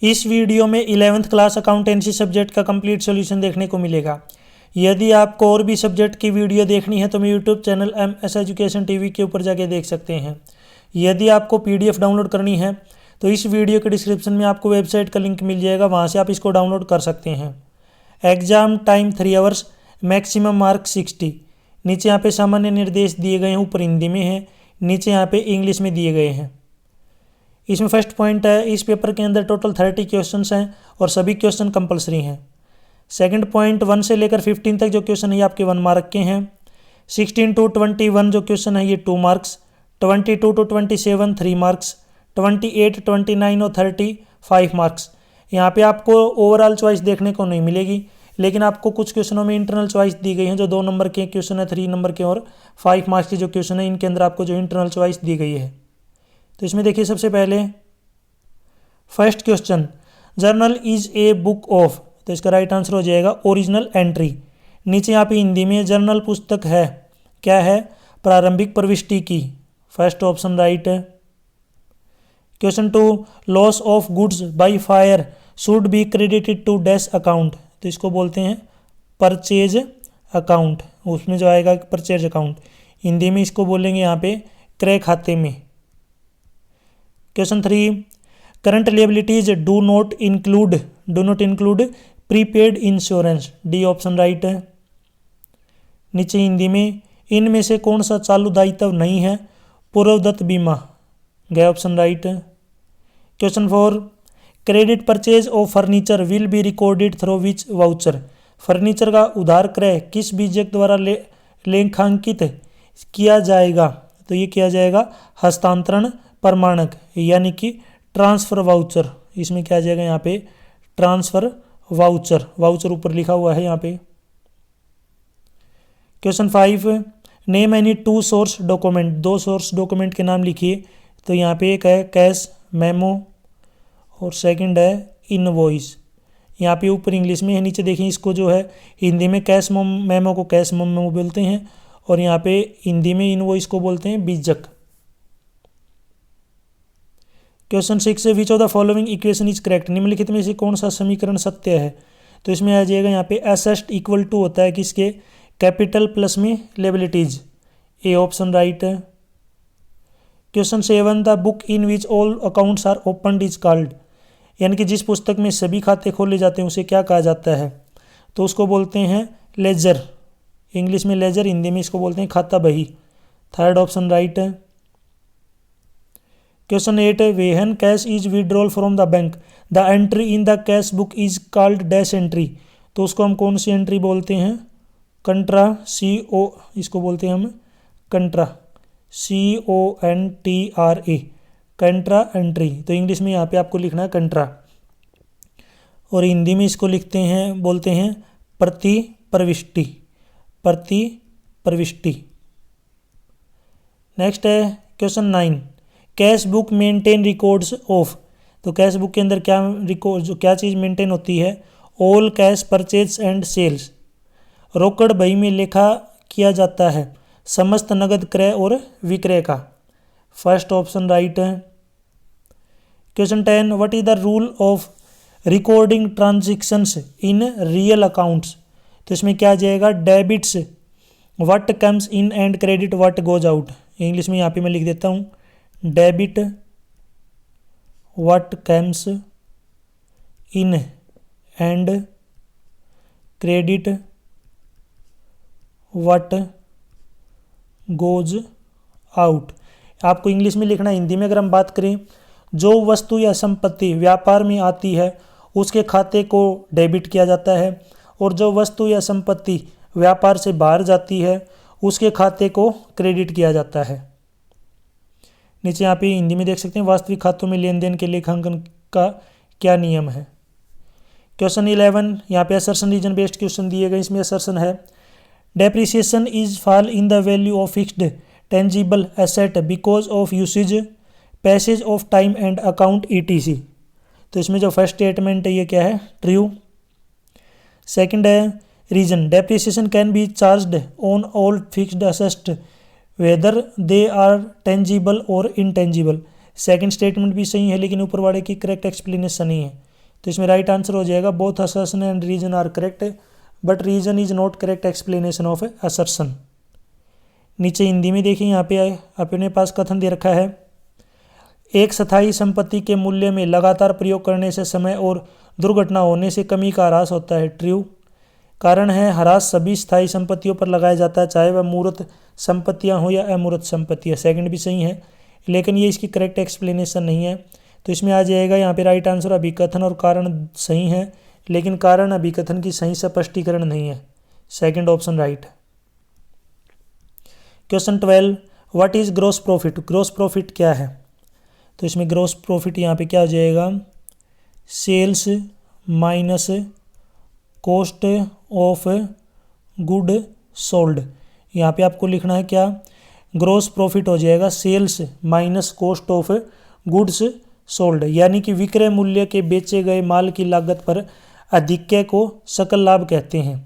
इस वीडियो में 11th class accountancy subject का कंप्लीट सॉल्यूशन देखने को मिलेगा। यदि आपको और भी सब्जेक्ट की वीडियो देखनी है तो मेरे YouTube channel MS education TV के ऊपर जाके देख सकते हैं। यदि आपको PDF डाउनलोड करनी है तो इस वीडियो के डिस्क्रिप्शन में आपको वेबसाइट का लिंक मिल जाएगा, वहाँ से आप इसको डाउनलोड कर सकते हैं। Exam time 3 hours, maximum mark 60। नीचे यहाँ पे सामान्य निर्देश दिए गए हैं, ऊपर हिंदी में है, नीचे यहाँ पे इंग्लिश में दिए गए हैं। इसमें फर्स्ट पॉइंट है, इस पेपर के अंदर टोटल 30 क्वेश्चंस हैं और सभी क्वेश्चन कंपलसरी हैं। सेकंड पॉइंट, 1 से लेकर 15 तक जो क्वेश्चन है ये आपके 1 मार्क के हैं। 16 to 21 जो क्वेश्चन है ये 2 मार्क्स, 22 to 27 3 मार्क्स, 28, 29 और 30 5 मार्क्स। यहाँ पे आपको ओवरऑल चॉइस देखने को नहीं मिलेगी, लेकिन आपको कुछ क्वेश्चनों में इंटरनल चॉइस दी गई है। जो 2 नंबर के क्वेश्चन है, 3 नंबर के और 5 मार्क्स के जो क्वेश्चन है, इनके अंदर आपको जो इंटरनल चॉइस दी गई है। तो इसमें देखिए सबसे पहले first question, journal is a book of, तो इसका राइट आंसर हो जाएगा ओरिजिनल एंट्री। नीचे यहाँ पे हिंदी में जर्नल पुस्तक है, क्या है, प्रारंभिक प्रविष्टि की, फर्स्ट ऑप्शन राइट है। Question 2, loss of goods by fire should be credited to dash account, तो इसको बोलते हैं परचेज अकाउंट, उसमें जो आएगा परचेज अकाउंट, हिंदी में इसको बोलेंगे यहाँ पे क्रय खाते में। Question 3, current liabilities do not include prepaid insurance, D option right है। नीचे हिंदी में इनमें से कौन सा चालू दायित्व नहीं है, पूर्वदत्त बीमा, गया ऑप्शन राइट है। Question 4, credit purchase of furniture will be recorded through which voucher, furniture का उधार क्रय किस बीजक द्वारा लेखांकित किया जाएगा, तो ये किया जाएगा हस्तांतरण प्रमाणक, यानी कि ट्रांसफर वाउचर। इसमें क्या आ जाएगा यहाँ पे ट्रांसफर वाउचर, वाउचर ऊपर लिखा हुआ है यहाँ पे। Question 5, name any 2 source document, 2 source document के नाम लिखिए, तो यहाँ पे एक है कैश मेमो और सेकंड है इनवॉइस। यहाँ पे ऊपर इंग्लिश में है, नीचे देखिए इसको जो है हिंदी में कैश मेमो को कैश मेमो बोलते हैं और यहाँ पे हिंदी में इनवॉइस को बोलते हैं बीजक। Question 6, which of the following equation is correct, निम्नलिखित में से कौन सा समीकरण सत्य है, तो इसमें आ जाएगा यहाँ पे एसेट इक्वल टू होता है किसके, कैपिटल प्लस में लेबिलिटीज, ए ऑप्शन राइट है। Question 7, the book in which all accounts are opened is called, यानी कि जिस पुस्तक में सभी खाते खोले जाते हैं उसे क्या कहा जाता है, तो उसको बोलते हैं लेजर, इंग्लिश में लेजर, हिंदी में इसको बोलते हैं खाता बही, थर्ड ऑप्शन राइट है। Question 8, when cash is withdrawal from the bank the entry in the cash book is called dash entry, तो उसको हम कौन सी एंट्री बोलते हैं, कंट्रा, CO, इसको बोलते हैं हम कंट्रा, CONTRA, कंट्रा एंट्री, तो इंग्लिश में यहाँ पे आपको लिखना है कंट्रा और हिंदी में इसको लिखते हैं, बोलते हैं प्रति प्रविष्टि, प्रति प्रविष्टि। नेक्स्ट है question 9, cash book maintain records of, तो कैश बुक के अंदर क्या रिकॉर्ड, जो क्या चीज़ मेंटेन होती है, all cash purchase and sales, रोकड़ बही में लेखा किया जाता है समस्त नगद क्रय और विक्रय का, फर्स्ट ऑप्शन राइट है। Question 10, what is the rule of recording transactions in real accounts, तो इसमें क्या आ जाएगा, debits what comes in and credit what goes out, English में यहाँ पे मैं लिख देता हूँ debit what comes in and credit what goes out. आपको इंग्लिश में लिखना, हिंदी में अगर हम बात करें, जो वस्तु या संपत्ति व्यापार में आती है उसके खाते को डेबिट किया जाता है और जो वस्तु या संपत्ति व्यापार से बाहर जाती है उसके खाते को क्रेडिट किया जाता है। नीचे यहाँ पे हिंदी में देख सकते हैं, वास्तविक खातों में लेन देन के लेखांकन का क्या नियम है। क्वेश्चन 11, यहाँ पे असर्शन रीजन बेस्ड क्वेश्चन दिए गए, इसमें असर्शन है depreciation is fall in the value of fixed tangible asset because of usage passage of time and account ETC, तो इसमें जो फर्स्ट स्टेटमेंट है ये क्या है, ट्रू। सेकंड है reason, depreciation can be charged on all fixed assets whether they are tangible और intangible, second statement भी सही है लेकिन ऊपर वाले की करेक्ट एक्सप्लेनेशन नहीं है। तो इसमें राइट आंसर हो जाएगा both assertion and reason are correct but reason is not correct explanation of assertion. नीचे हिंदी में देखिए, यहाँ पे अपने पास कथन दे रखा है, एक स्थायी संपत्ति के मूल्य में लगातार प्रयोग करने से समय और दुर्घटना होने से कमी का ह्रास होता है। ट्रू। कारण है ह्रास सभी स्थायी संपत्तियों पर लगाया जाता है, चाहे वह मूर्त संपत्तियां हो या अमूर्त संपत्तियां। सेकंड भी सही है, लेकिन ये इसकी करेक्ट एक्सप्लेनेशन नहीं है। तो इसमें आ जाएगा यहाँ पे राइट आंसर अभिकथन और कारण सही है, लेकिन कारण अभिकथन की सही स्पष्टीकरण नहीं है। Second option right. Question 12, what is gross profit? Gross profit क्या है? तो इसमें ग्रॉस प्रॉफिट यहाँ पे क्या हो जाएगा, sales minus cost of good sold. यहाँ पे आपको लिखना है क्या, ग्रॉस प्रॉफिट हो जाएगा sales minus cost of goods sold, यानी कि विक्रय मूल्य के बेचे गए माल की लागत पर अधिक्य को सकल लाभ कहते हैं।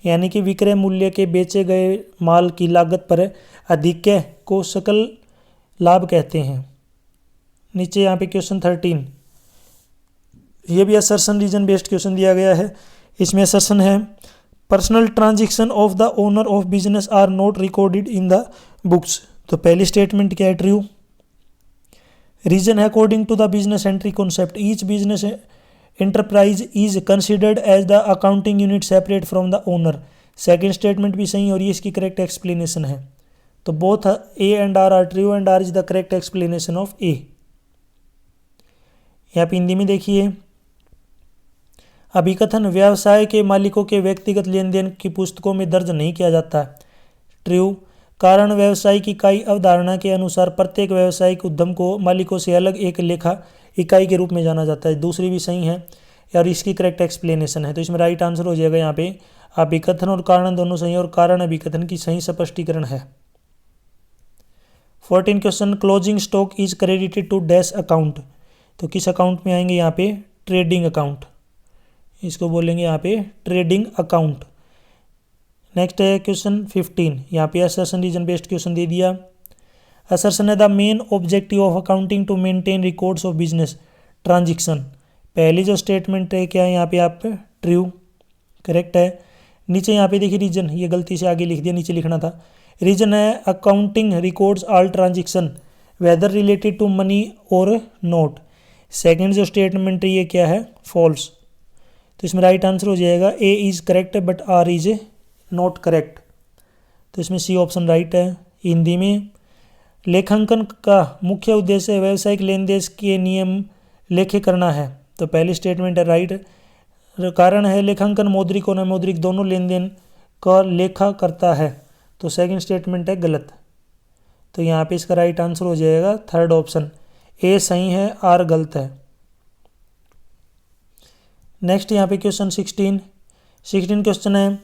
यानी कि विक्रय मूल्य के बेचे गए माल की लागत पर अधिक्य को सकल लाभ कहते हैं। नीचे यहाँ पे क्वेश्चन 13, ये भी असर्शन रीजन बेस्ड क्वेश्चन दिया गया है। इसमें असर्शन है, personal transaction of the owner of business are not recorded in the books. तो पहली स्टेटमेंट क्या है, ट्रू। रीजन है, according to the business entry concept each business enterprise is considered as the accounting unit separate from the owner. Second statement भी सही और ये इसकी करेक्ट एक्सप्लेनेशन है। तो both A and R true and R is the correct explanation of A. यहाँ पे हिंदी में देखिए, अभिकथन व्यवसाय के मालिकों के व्यक्तिगत लेन देन की पुस्तकों में दर्ज नहीं किया जाता। ट्रू। कारण व्यवसायिक इकाई अवधारणा के अनुसार प्रत्येक व्यवसायिक उद्यम को मालिकों से अलग एक लेखा इकाई के रूप में जाना जाता है। दूसरी भी सही है और इसकी करेक्ट एक्सप्लेनेशन है। तो इसमें राइट आंसर हो जाएगा यहाँ पे अभिकथन और कारण दोनों सही और कारण अभिकथन की सही स्पष्टीकरण है। 14 question, closing stock is credited to dash account. तो किस अकाउंट में आएंगे यहाँ पे, ट्रेडिंग अकाउंट, इसको बोलेंगे यहाँ पे ट्रेडिंग अकाउंट। नेक्स्ट है क्वेश्चन 15, यहाँ पे असर्शन रीजन बेस्ड क्वेश्चन दे दिया। असर्शन है, the main objective of accounting to maintain records of business transaction. पहली जो स्टेटमेंट है क्या है यहाँ पे आप ट्रू, करेक्ट है। नीचे यहाँ पे देखिए रीजन, ये गलती से आगे लिख दिया, नीचे लिखना था। रीजन है, accounting records all transaction whether related to money और नोट। सेकेंड जो स्टेटमेंट है ये क्या है, फॉल्स। तो इसमें राइट आंसर हो जाएगा A is correct but R is not correct. तो इसमें सी ऑप्शन राइट है। हिंदी में, लेखांकन का मुख्य उद्देश्य व्यावसायिक लेन देन के नियम लेखे करना है। तो पहली स्टेटमेंट है राइट। कारण है, लेखांकन मौद्रिक और अमौद्रिक दोनों लेन देन का लेखा करता है। तो सेकंड स्टेटमेंट है गलत। तो यहाँ पे इसका राइट आंसर हो जाएगा थर्ड ऑप्शन, ए सही है, आर गलत है। नेक्स्ट यहाँ पे क्वेश्चन 16 क्वेश्चन है,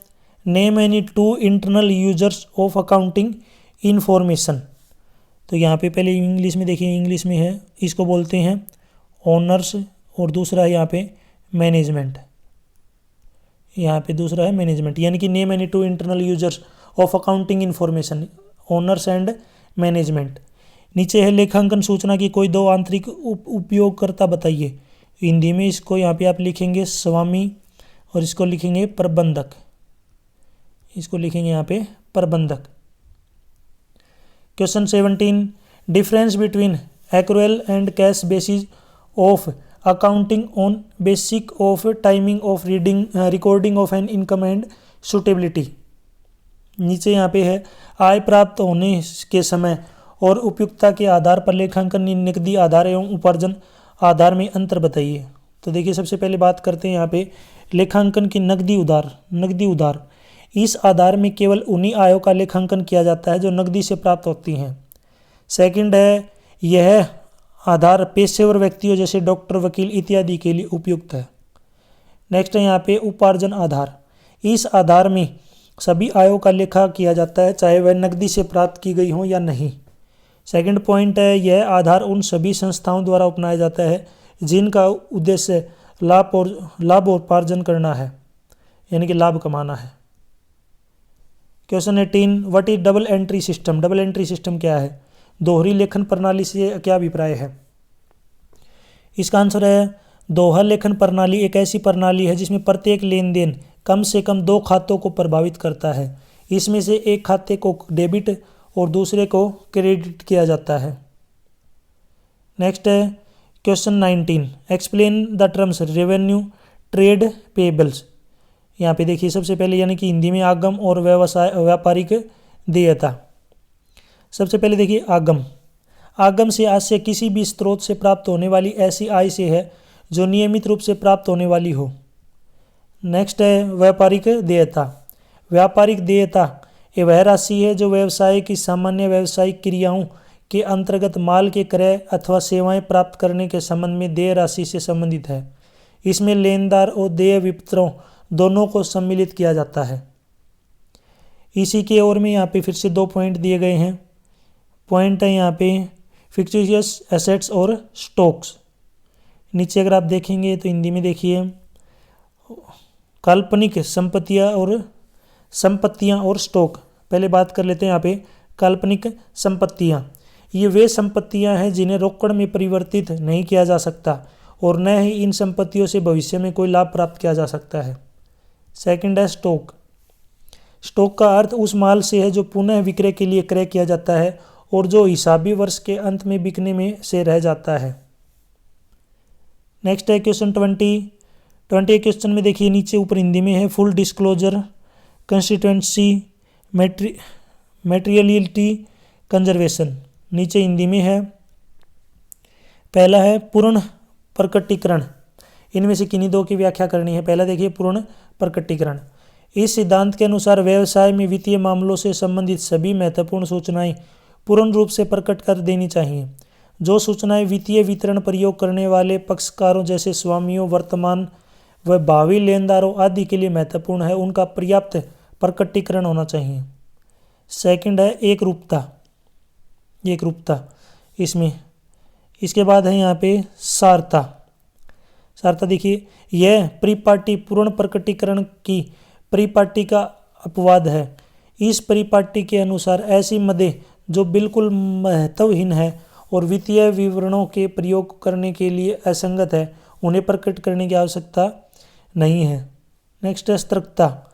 name any two internal users of accounting information. तो यहाँ पे पहले इंग्लिश में देखिए, इंग्लिश में है, इसको बोलते हैं ओनर्स और दूसरा है यहाँ पे मैनेजमेंट। यहाँ पे दूसरा है मैनेजमेंट, यानी कि name any two internal users of accounting information, owners and management. नीचे है, लेखांकन सूचना की कोई दो आंतरिक उपयोगकर्ता बताइए। हिंदी में इसको यहाँ पे आप लिखेंगे स्वामी और इसको लिखेंगे प्रबंधक, इसको लिखेंगे यहाँ पे प्रबंधक। Question 17, difference between accrual and cash basis of accounting on basic of timing of recording of an income and suitability. नीचे यहाँ पे है, आय प्राप्त होने के समय और उपयुक्तता के आधार पर लेखांकन नकदी आधार एवं उपार्जन आधार में अंतर बताइए। तो देखिए, सबसे पहले बात करते हैं यहाँ पे लेखांकन की नकदी उधार। इस आधार में केवल उन्हीं आयों का लेखांकन किया जाता है जो नकदी से प्राप्त होती हैं। सेकंड है, यह आधार पेशेवर व्यक्तियों जैसे डॉक्टर, वकील इत्यादि के लिए उपयुक्त है। नेक्स्ट है यहाँ पे उपार्जन आधार। इस आधार में सभी आयों का लेखा किया जाता है, चाहे वह नकदी से प्राप्त की गई हो या नहीं। सेकंड पॉइंट है, यह आधार उन सभी संस्थाओं द्वारा अपनाया जाता है जिनका उद्देश्य लाभ और उपार्जन करना है, यानी कि लाभ कमाना है। Question 18, what is double entry system. Double entry system क्या है? दोहरी लेखन प्रणाली से क्या अभिप्राय है? इसका आंसर है, दोहा लेखन प्रणाली एक ऐसी प्रणाली है जिसमें प्रत्येक लेन देन कम से कम 2 खातों को प्रभावित करता है। इसमें से एक खाते को डेबिट और दूसरे को क्रेडिट किया जाता है। नेक्स्ट है question 19, explain the terms revenue, trade, payables. यहाँ पे देखिए सबसे पहले यानी कि हिंदी में आगम और व्यापारिक देयता। सबसे पहले देखिए आगम। आगम से आज से किसी भी स्रोत से प्राप्त होने वाली ऐसी आय से है जो नियमित रूप से प्राप्त होने वाली हो। नेक्स्ट है व्यापारिक देयता। व्यापारिक देयता ये वह राशि है जो व्यवसाय की सामान्य व्यावसायिक क्रियाओं के अंतर्गत माल के क्रय अथवा सेवाएं प्राप्त करने के संबंध में देय राशि से संबंधित है। इसमें लेनदार और देय विपत्रों दोनों को सम्मिलित किया जाता है। इसी के ओर में यहाँ पे फिर से 2 पॉइंट दिए गए हैं। पॉइंट है यहाँ पे फिक्टिशियस एसेट्स और स्टॉक्स। नीचे अगर आप देखेंगे तो हिंदी में देखिए काल्पनिक संपत्तियाँ और स्टॉक। पहले बात कर लेते हैं यहाँ पे काल्पनिक संपत्तियाँ। ये वे संपत्तियाँ हैं जिन्हें रोकड़ में परिवर्तित नहीं किया जा सकता और न ही इन संपत्तियों से भविष्य में कोई लाभ प्राप्त किया जा सकता है। सेकंड है स्टॉक। स्टॉक का अर्थ उस माल से है जो पुनः विक्रय के लिए क्रय किया जाता है और जो हिसाबी वर्ष के अंत में बिकने में से रह जाता है। नेक्स्ट है क्वेश्चन 20 क्वेश्चन में देखिए नीचे ऊपर हिंदी में है full disclosure, constituency, materiality, conservation. नीचे हिंदी में है पहला है पूर्ण प्रकटीकरण। इनमें से किन्हीं 2 की व्याख्या करनी है। पहला देखिए पूर्ण प्रकटीकरण। इस सिद्धांत के अनुसार व्यवसाय में वित्तीय मामलों से संबंधित सभी महत्वपूर्ण सूचनाएं पूर्ण रूप से प्रकट कर देनी चाहिए। जो सूचनाएं वित्तीय वितरण प्रयोग करने वाले पक्षकारों जैसे स्वामियों, वर्तमान व भावी लेनदारों आदि के लिए महत्वपूर्ण है उनका पर्याप्त प्रकटीकरण होना चाहिए। सेकंड है एक रूपता। इसमें इसके बाद है यहाँ पे सारता देखिए यह परिपाटी पूर्ण प्रकटीकरण की परिपाटी का अपवाद है। इस परिपाटी के अनुसार ऐसी मदें जो बिल्कुल महत्वहीन है और वित्तीय विवरणों के प्रयोग करने के लिए असंगत है उन्हें प्रकट करने की आवश्यकता नहीं है। नेक्स्ट है सतर्कता।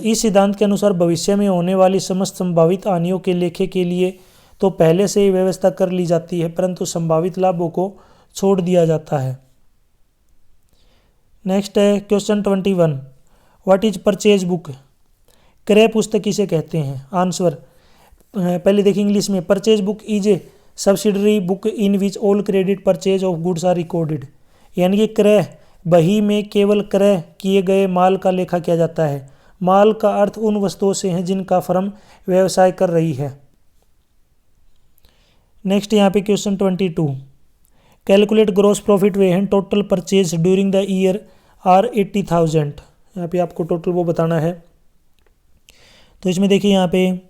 इस सिद्धांत के अनुसार भविष्य में होने वाली समस्त संभावित हानियों के लेखे के लिए तो पहले से ही व्यवस्था कर ली जाती है परंतु संभावित लाभों को छोड़ दिया जाता है। नेक्स्ट है question 21, what is purchase book. क्रय पुस्तक किसे कहते हैं। आंसर पहले देखिए इंग्लिश में purchase book is a subsidiary book in which all credit purchase of goods are recorded. यानी कि क्रय बही में केवल क्रय किए गए माल का लेखा किया जाता है। माल का अर्थ उन वस्तुओं से है जिनका फर्म व्यवसाय कर रही है। नेक्स्ट यहाँ पे question 22, calculate gross profit when total purchase during the year are 80,000। यहाँ पे आपको टोटल वो बताना है। तो इसमें देखिए यहाँ पे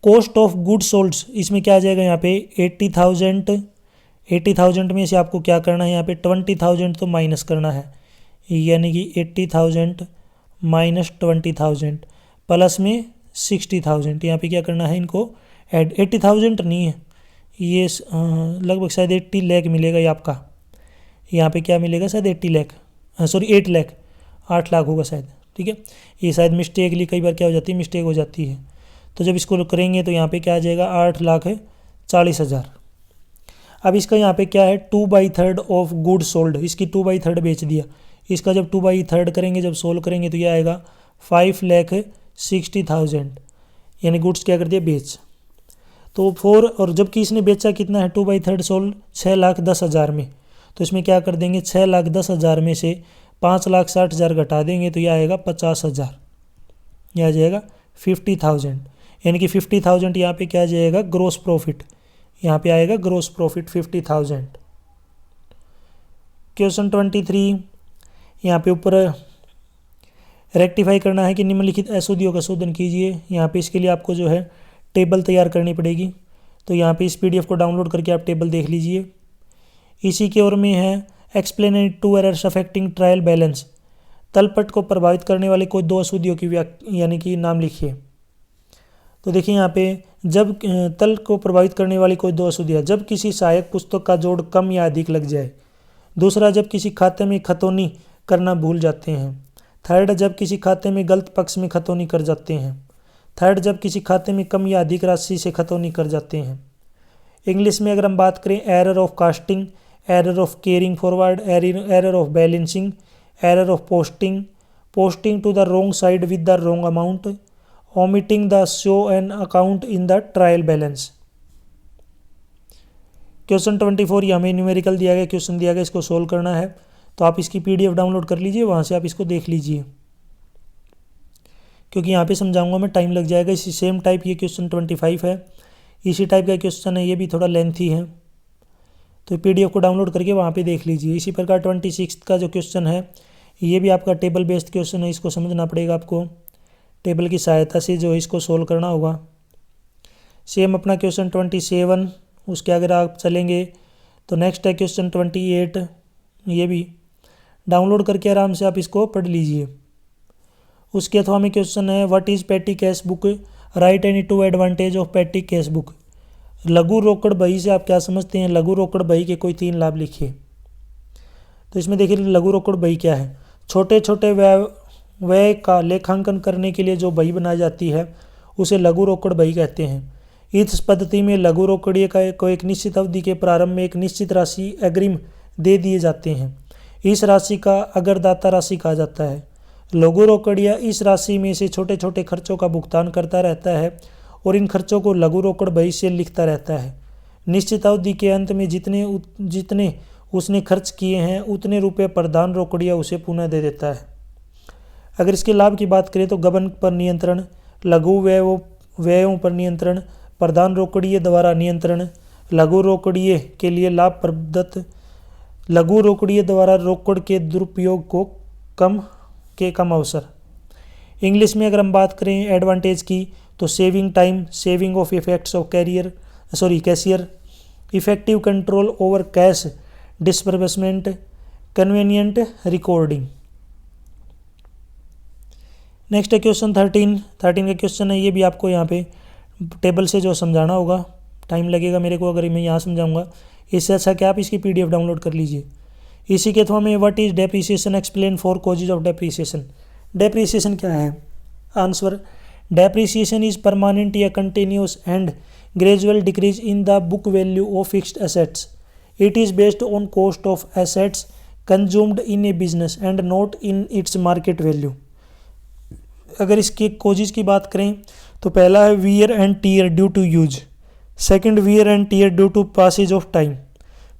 कॉस्ट ऑफ गुड सोल्ड, इसमें क्या आ जाएगा यहाँ पे 80,000 में से आपको क्या करना है यहाँ पे 20,000 तो माइनस करना है। यानी कि 80,000 माइनस 20,000 प्लस में 60,000। यहाँ पे क्या करना है इनको ऐड। 80,000 नहीं है ये लगभग शायद 80 लाख मिलेगा ये आपका। यहाँ पे क्या मिलेगा शायद 80 लाख, सॉरी 8 लाख, 8 लाख होगा शायद। ठीक है, ये शायद मिस्टेकली कई बार क्या हो जाती है, मिस्टेक हो जाती है। तो जब इसको करेंगे तो यहाँ पे क्या आ जाएगा 8,40,000। अब इसका यहाँ पे क्या है 2/3 ऑफ गुड सोल्ड, इसकी 2/3 बेच दिया। इसका जब 2/3 करेंगे, जब सोल्व करेंगे तो ये आएगा 5,60,000। यानी गुड्स क्या कर दिया बेच। तो 4 और जबकि इसने बेचा कितना है 2/3 सोल्ड 6,10,000 में। तो इसमें क्या कर देंगे 6,10,000 में से 5,60,000 घटा देंगे तो यह आएगा 50,000। यह आ जाएगा 50,000। यानी कि 50,000 यहाँ पे क्या आ जाएगा ग्रोस प्रॉफिट। यहाँ पे आएगा ग्रोस प्रॉफिट 50,000। क्वेश्चन 23, यहाँ पे ऊपर रेक्टिफाई करना है कि निम्नलिखित अशुद्धियों का शोधन कीजिए। यहाँ पे इसके लिए आपको जो है टेबल तैयार करनी पड़ेगी। तो यहाँ पे इस पीडीएफ को डाउनलोड करके आप टेबल देख लीजिए। इसी के ओर में है explain 2 errors affecting trial balance. तलपट को प्रभावित करने वाले कोई 2 अशुद्धियों की यानी कि नाम लिखिए। तो देखिए यहाँ पे जब तल को प्रभावित करने वाली कोई 2 अशुद्धियाँ, जब किसी सहायक पुस्तक का जोड़ कम या अधिक लग जाए, दूसरा, जब किसी खाते में खतौनी करना भूल जाते हैं। थर्ड, जब किसी खाते में गलत पक्ष में खतौनी कर जाते हैं। थर्ड, जब किसी खाते में कम या अधिक राशि से खतौनी कर जाते हैं। इंग्लिश में अगर हम बात करें, error of casting, error of carrying forward, error of balancing, error of posting, posting to the wrong side with the wrong amount, omitting the show an account in the trial balance. Question 24 ये हमें numerical दिया गया, question दिया गया, इसको solve करना है। तो आप इसकी PDF डाउनलोड कर लीजिए, वहाँ से आप इसको देख लीजिए, क्योंकि यहाँ पे समझाऊंगा मैं, टाइम लग जाएगा। इसी सेम टाइप ये क्वेश्चन 25 है, इसी टाइप का क्वेश्चन है, ये भी थोड़ा लेंथी है। तो PDF को डाउनलोड करके वहाँ पे देख लीजिए। इसी प्रकार 26 का जो क्वेश्चन है, ये भी आपका टेबल बेस्ड क्वेश्चन है, इसको समझना पड़ेगा आपको, टेबल की सहायता से जो इसको सोल्व करना होगा। सेम अपना क्वेश्चन 27, उसके अगर आप चलेंगे तो नेक्स्ट है क्वेश्चन 28, ये भी डाउनलोड करके आराम से आप इसको पढ़ लीजिए। उसके अथवा में क्वेश्चन है, व्हाट इज़ पेटी cash book, right any two advantage of पेटी कैश बुक। लघु रोकड़ बही से आप क्या समझते हैं, लघु रोकड़ बही के कोई 3 लाभ लिखिए। तो इसमें देखिए लघु रोकड़ बही क्या है। छोटे छोटे व्यय का लेखांकन करने के लिए जो बही बनाई जाती है उसे लघु रोकड़ बही कहते हैं। इस पद्धति में लघु रोकड़िए को एक निश्चित अवधि के प्रारंभ में एक निश्चित राशि अग्रिम दे दिए जाते हैं। इस राशि का अग्रदाता राशि कहा जाता है। लघु रोकड़िया इस राशि में से छोटे छोटे खर्चों का भुगतान करता रहता है और इन खर्चों को लघु रोकड़ बही से लिखता रहता है। निश्चित अवधि के अंत में जितने उसने खर्च किए हैं उतने रुपये प्रधान रोकड़िया उसे पुनः दे देता है। अगर इसके लाभ की बात करें तो गबन पर नियंत्रण, लघु व्ययों पर नियंत्रण, प्रधान रोकड़िए द्वारा नियंत्रण, लघु रोकड़िए के लिए लाभ प्रदत्त, लघु रोकड़िए द्वारा रोकड़ के दुरुपयोग को कम अवसर। इंग्लिश में अगर हम बात करें एडवांटेज की तो saving time, saving of effects of cashier, effective control over cash disbursement, convenient recording. Next है क्वेश्चन 13 का क्वेश्चन है, ये भी आपको यहाँ पे टेबल से जो समझाना होगा, टाइम लगेगा मेरे को अगर मैं यहाँ समझाऊंगा। इससे अच्छा कि आप इसकी PDF डाउनलोड कर लीजिए। इसी के अथवा में what is depreciation, explain 4 causes of depreciation. Depreciation क्या है? आंसर, डेप्रिसिएशन इज परमानेंट या continuous and gradual decrease in the book value of fixed assets. It is based on cost of assets consumed in a business and not in its market value. अगर इसके causes की बात करें तो पहला है wear and tear due to use, second wear and tear due to Passage of time,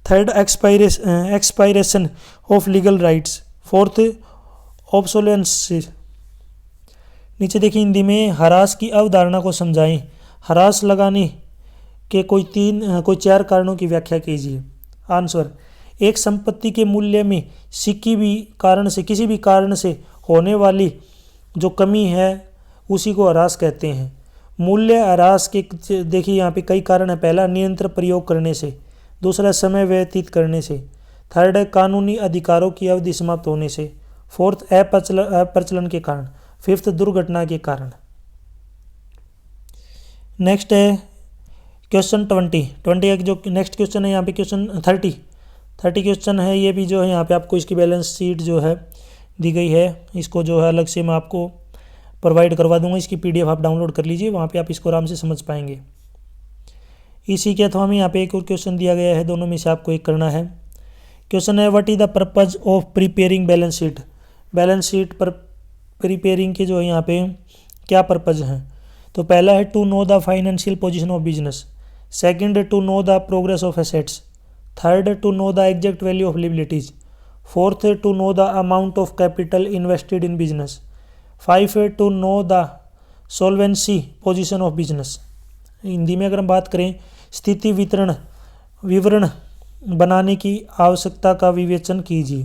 third expiration of legal rights, fourth obsolescence. नीचे देखिए हिंदी में हरास की अवधारणा को समझाएं। हरास लगाने के कोई 4 कारणों की व्याख्या कीजिए। आंसर, एक संपत्ति के मूल्य में किसी भी कारण से होने वाली जो कमी है उसी को ह्रास कहते हैं। मूल्य ह्रास के देखिए यहाँ पे कई कारण है। पहला, नियंत्रण प्रयोग करने से, दूसरा समय व्यतीत करने से, थर्ड है कानूनी अधिकारों की अवधि समाप्त होने से, फोर्थ अप्रचलन के कारण, फिफ्थ दुर्घटना के कारण। नेक्स्ट है क्वेश्चन 20 का जो नेक्स्ट क्वेश्चन है यहाँ पे क्वेश्चन 30 क्वेश्चन है। ये भी जो है यहाँ पे आपको इसकी बैलेंस शीट जो है दी गई है, इसको जो है अलग से मैं आपको प्रोवाइड करवा दूंगा। इसकी PDF आप डाउनलोड कर लीजिए, वहाँ पे आप इसको आराम से समझ पाएंगे। इसी के अथवा में यहाँ पे एक और क्वेश्चन दिया गया है, दोनों में से आपको एक करना है। क्वेश्चन है, what is the purpose of preparing balance sheet. Balance sheet पर प्रिपेयरिंग के जो है यहाँ पे क्या पर्पज हैं? तो पहला है to know the financial position of business, second to know the progress of assets, third to know the exact value of liabilities, fourth to know the amount of capital invested in business, 5 to know the solvency position of business. Hindi में अगर हम बात करें, स्थिति विवरण बनाने की आवश्यकता का विवेचन कीजिए।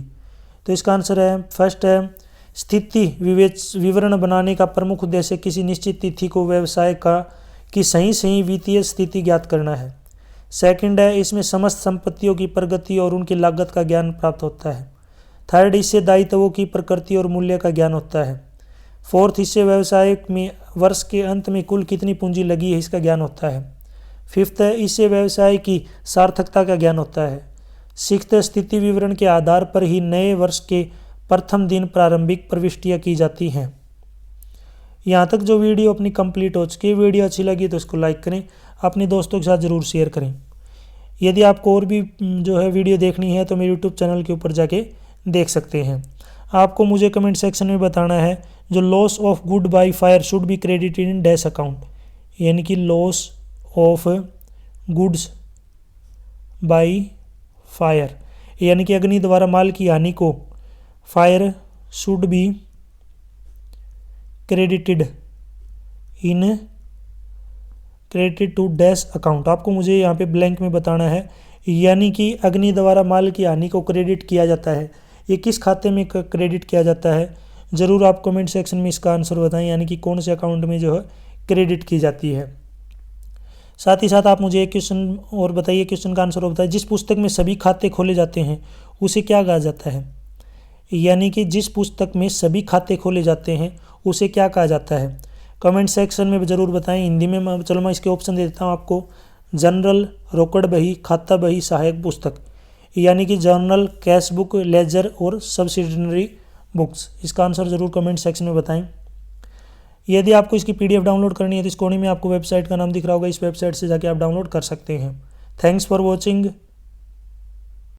तो इसका आंसर है, फर्स्ट है स्थिति विवरण बनाने का प्रमुख उद्देश्य किसी निश्चित तिथि को व्यवसाय की सही वित्तीय स्थिति ज्ञात करना है। सेकंड है, इसमें समस्त संपत्तियों की प्रगति और उनकी लागत का ज्ञान प्राप्त होता है। थर्ड, इससे दायित्वों की प्रकृति और मूल्य का ज्ञान होता है। फोर्थ, इससे व्यवसाय में वर्ष के अंत में कुल कितनी पूंजी लगी है इसका ज्ञान होता है। फिफ्थ है, इससे व्यवसाय की सार्थकता का ज्ञान होता है। सिक्त स्थिति विवरण के आधार पर ही नए वर्ष के प्रथम दिन प्रारंभिक प्रविष्टियाँ की जाती हैं। यहाँ तक जो वीडियो अपनी कंप्लीट हो चुकी है, वीडियो अच्छी लगी तो इसको लाइक करें, अपने दोस्तों के साथ ज़रूर शेयर करें। यदि आपको और भी जो है वीडियो देखनी है तो मेरे यूट्यूब चैनल के ऊपर जाके देख सकते हैं। आपको मुझे कमेंट सेक्शन में बताना है जो loss of good by fire should be credited in dash account, यानी कि loss of goods by fire यानी कि अग्नि द्वारा माल की हानि को fire should be credited to dash account. आपको मुझे यहाँ पे ब्लैंक में बताना है, यानी कि अग्नि द्वारा माल की हानि को क्रेडिट किया जाता है, ये किस खाते में क्रेडिट किया जाता है, ज़रूर आप कमेंट सेक्शन में इसका आंसर बताएं, यानी कि कौन से अकाउंट में जो है क्रेडिट की जाती है। साथ ही साथ आप मुझे एक क्वेश्चन और बताइए, क्वेश्चन का आंसर और बताइए, जिस पुस्तक में सभी खाते खोले जाते हैं उसे क्या कहा जाता है, यानी कि जिस पुस्तक में सभी खाते खोले जाते हैं उसे क्या कहा जाता है, कमेंट सेक्शन में ज़रूर बताएं। हिंदी में चलो मैं इसके ऑप्शन दे देता हूँ आपको, जनरल, रोकड़ बही, खाता बही, सहायक पुस्तक, यानी कि जर्नल, कैश बुक, लेजर और सब्सिडियरी बुक्स। इसका आंसर ज़रूर कमेंट सेक्शन में बताएं। यदि आपको इसकी PDF डाउनलोड करनी है तो इस कोने में आपको वेबसाइट का नाम दिख रहा होगा, इस वेबसाइट से जाके आप डाउनलोड कर सकते हैं। Thanks for watching.